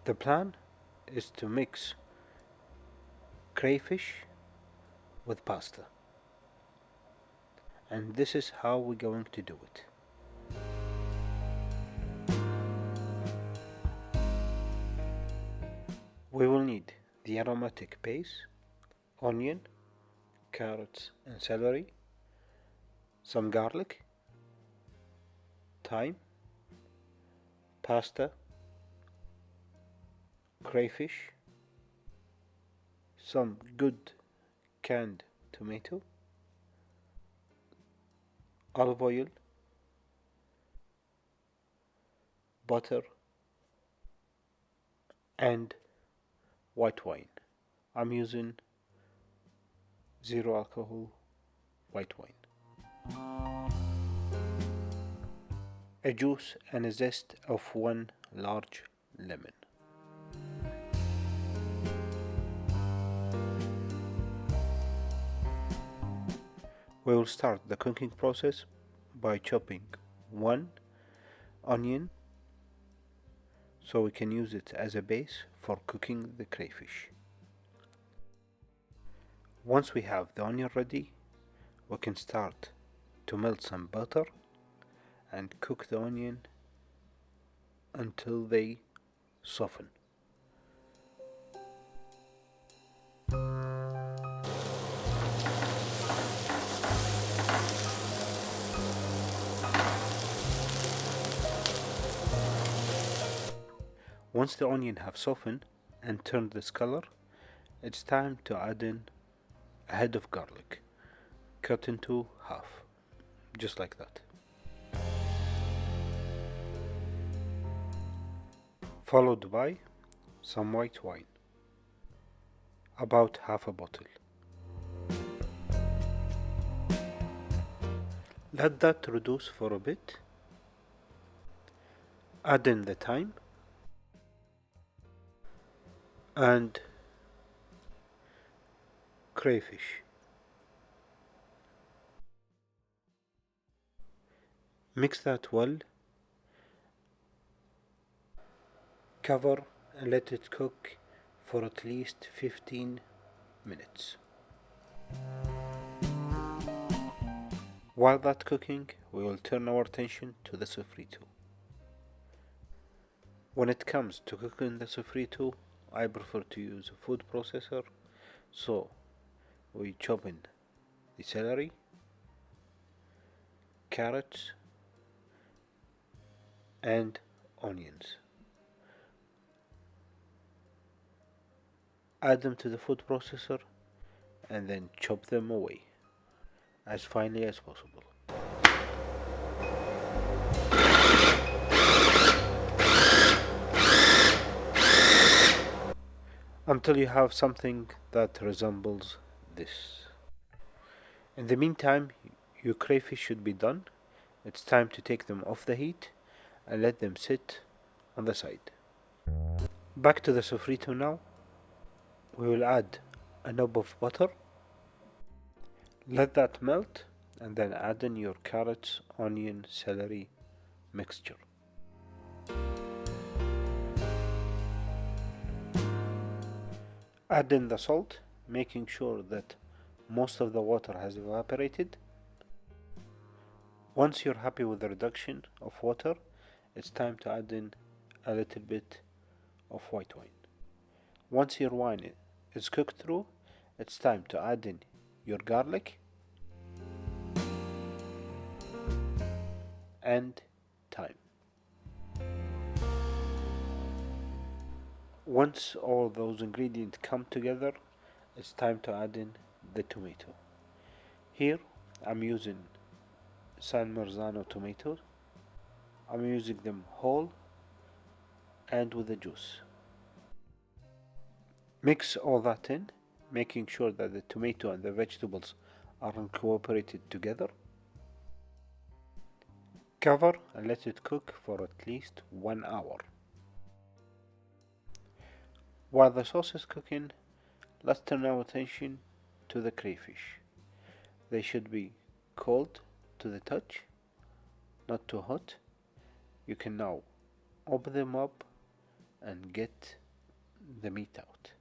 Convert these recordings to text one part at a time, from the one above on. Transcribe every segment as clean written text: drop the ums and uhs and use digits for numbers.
The plan is to mix crayfish with pasta, and this is how we're going to do it. We will need the aromatic base, onion, carrots and celery, some garlic, thyme, pasta, crayfish, some good canned tomato, olive oil, butter, and white wine. I'm using zero alcohol white wine. A juice and a zest of one large lemon. We will start the cooking process by chopping one onion so we can use it as a base for cooking the crayfish. Once we have the onion ready, we can start to melt some butter and cook the onion until they soften. Once the onion have softened and turned this color, it's time to add in a head of garlic, cut into half, just like that. Followed by some white wine, about half a bottle. Let that reduce for a bit. Add in the thyme and crayfish. Mix that well. Cover and let it cook for at least 15 minutes. While that's cooking, we will turn our attention to the sofrito. When it comes to cooking the sofrito, I prefer to use a food processor, so we chop in the celery, carrots, and onions. Add them to the food processor and then chop them away as finely as possible. Until you have something that resembles this. In the meantime, your crayfish should be done. It's time to take them off the heat and let them sit on the side. Back to the sofrito now. We will add a knob of butter. Let that melt and then add in your carrots, onion, celery mixture. Add in the salt, making sure that most of the water has evaporated. Once you're happy with the reduction of water, it's time to add in a little bit of white wine. Once your wine is cooked through, it's time to add in your garlic and thyme. Once all those ingredients come together, it's time to add in the tomato. Here I'm using San Marzano tomatoes. I'm using them whole and with the juice. Mix all that in, making sure that the tomato and the vegetables are incorporated together. Cover and let it cook for at least 1 hour. While the sauce is cooking, let's turn our attention to the crayfish. They should be cold to the touch, not too hot. You can now open them up and get the meat out.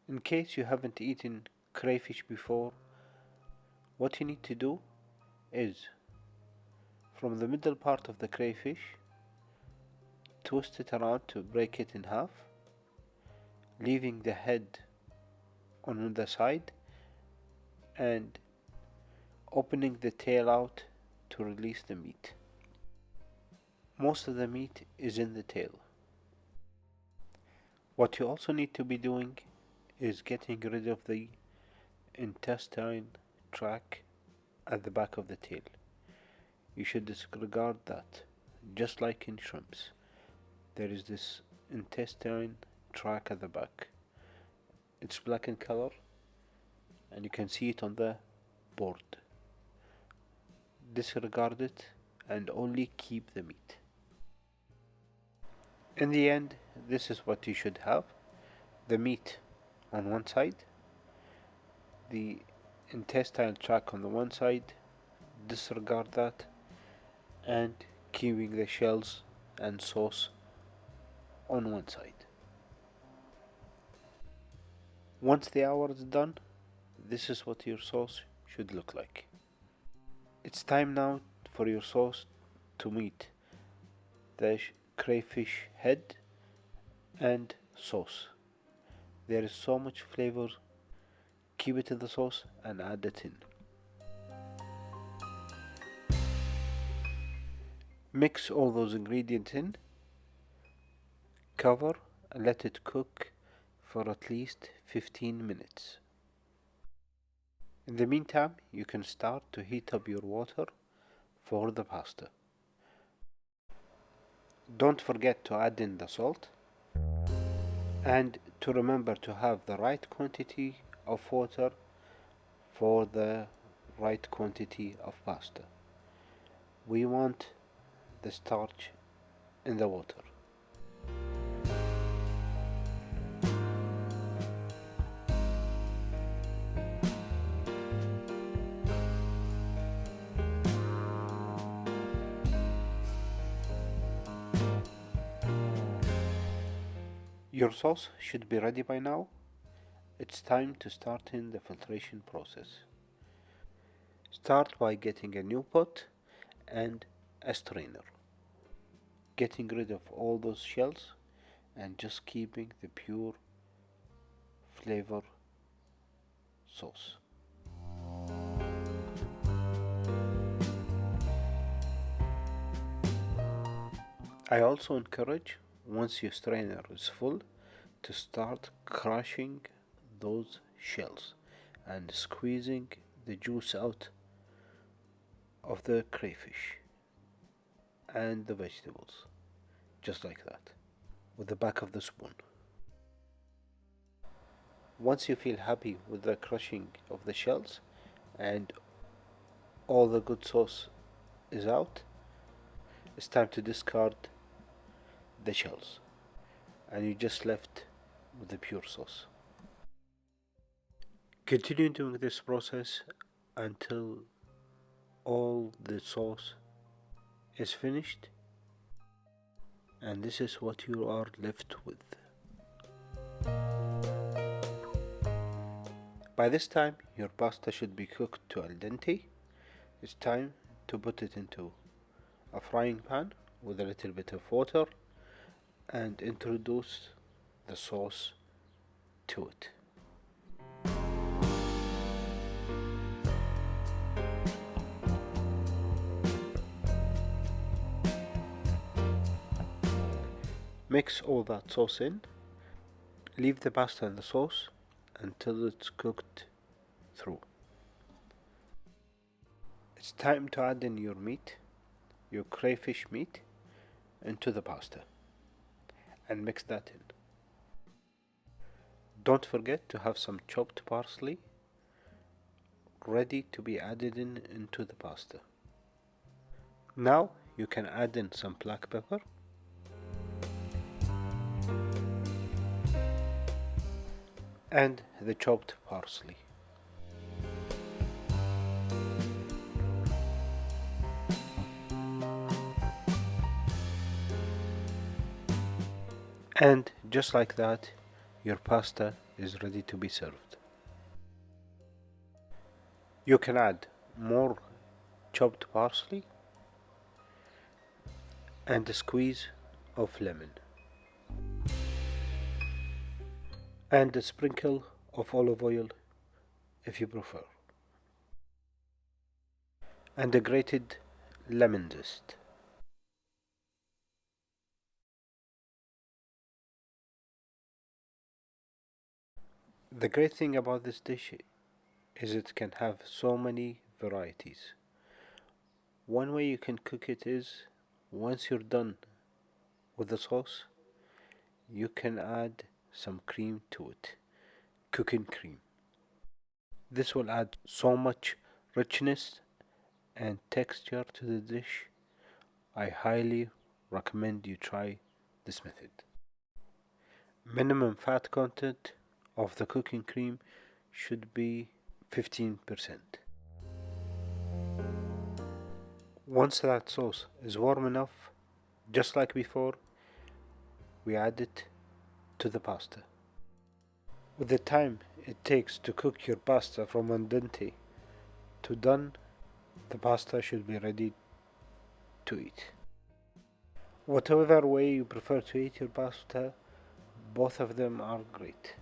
In case you haven't eaten crayfish before, what you need to do is from the middle part of the crayfish, twist it around to break it in half, leaving the head on the side and opening the tail out to release the meat. Most of the meat is in the tail. What you also need to be doing is getting rid of the intestine tract at the back of the tail. You should disregard that. Just like in shrimps, there is this intestine tract at the back. It's black in color and you can see it on the board. Disregard it and only keep the meat. In the end, this is what you should have: the meat on one side, the intestinal tract on the one side, disregard that, and keeping the shells and sauce on one side. Once the hour is done, this is what your sauce should look like. It's time now for your sauce to meet the crayfish head and sauce. There is so much flavor. Keep it in the sauce and add it in. Mix all those ingredients in, cover and let it cook for at least 15 minutes. In the meantime, you can start to heat up your water for the pasta. Don't forget to add in the salt and to remember to have the right quantity of water for the right quantity of pasta. We want the starch in the water. Your sauce should be ready by now. It's time to start in the filtration process. Start by getting a new pot and a strainer. Getting rid of all those shells and just keeping the pure flavor sauce. I also encourage, once your strainer is full, to start crushing those shells and squeezing the juice out of the crayfish and the vegetables, just like that, with the back of the spoon. Once you feel happy with the crushing of the shells and all the good sauce is out, it's time to discard the shells and you just left with the pure sauce. Continue doing this process until all the sauce is finished, and this is what you are left with. By this time your pasta should be cooked to al dente. It's time to put it into a frying pan with a little bit of water and introduce the sauce to it. Mix all that sauce in. Leave the pasta in the sauce until it's cooked through. It's time to add in your meat, your crayfish meat, into the pasta and mix that in. Don't forget to have some chopped parsley ready to be added into the pasta. Now you can add in some black pepper and the chopped parsley. And just like that, your pasta is ready to be served. You can add more chopped parsley and a squeeze of lemon and a sprinkle of olive oil if you prefer, and a grated lemon zest. The great thing about this dish is it can have so many varieties. One way you can cook it is, once you're done with the sauce, you can add some cream to it, cooking cream. This will add so much richness and texture to the dish. I highly recommend you try this method. Minimum fat content of the cooking cream should be 15%. Once that sauce is warm enough, just like before, we add it to the pasta. With the time it takes to cook your pasta from al dente to done, the pasta should be ready to eat. Whatever way you prefer to eat your pasta, both of them are great.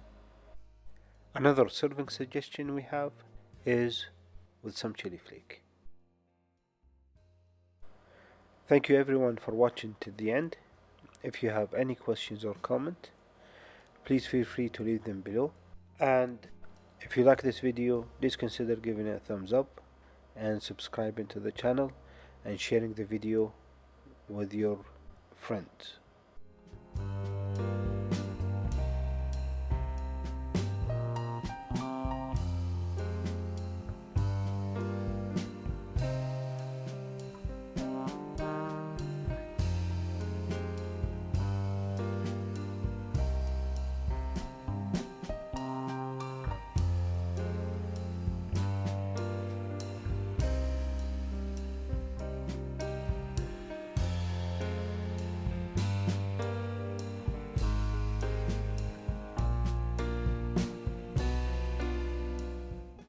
Another serving suggestion we have is with some chili flake. Thank you everyone for watching to the end. If you have any questions or comment, please feel free to leave them below. And if you like this video, please consider giving it a thumbs up and subscribing to the channel and sharing the video with your friends.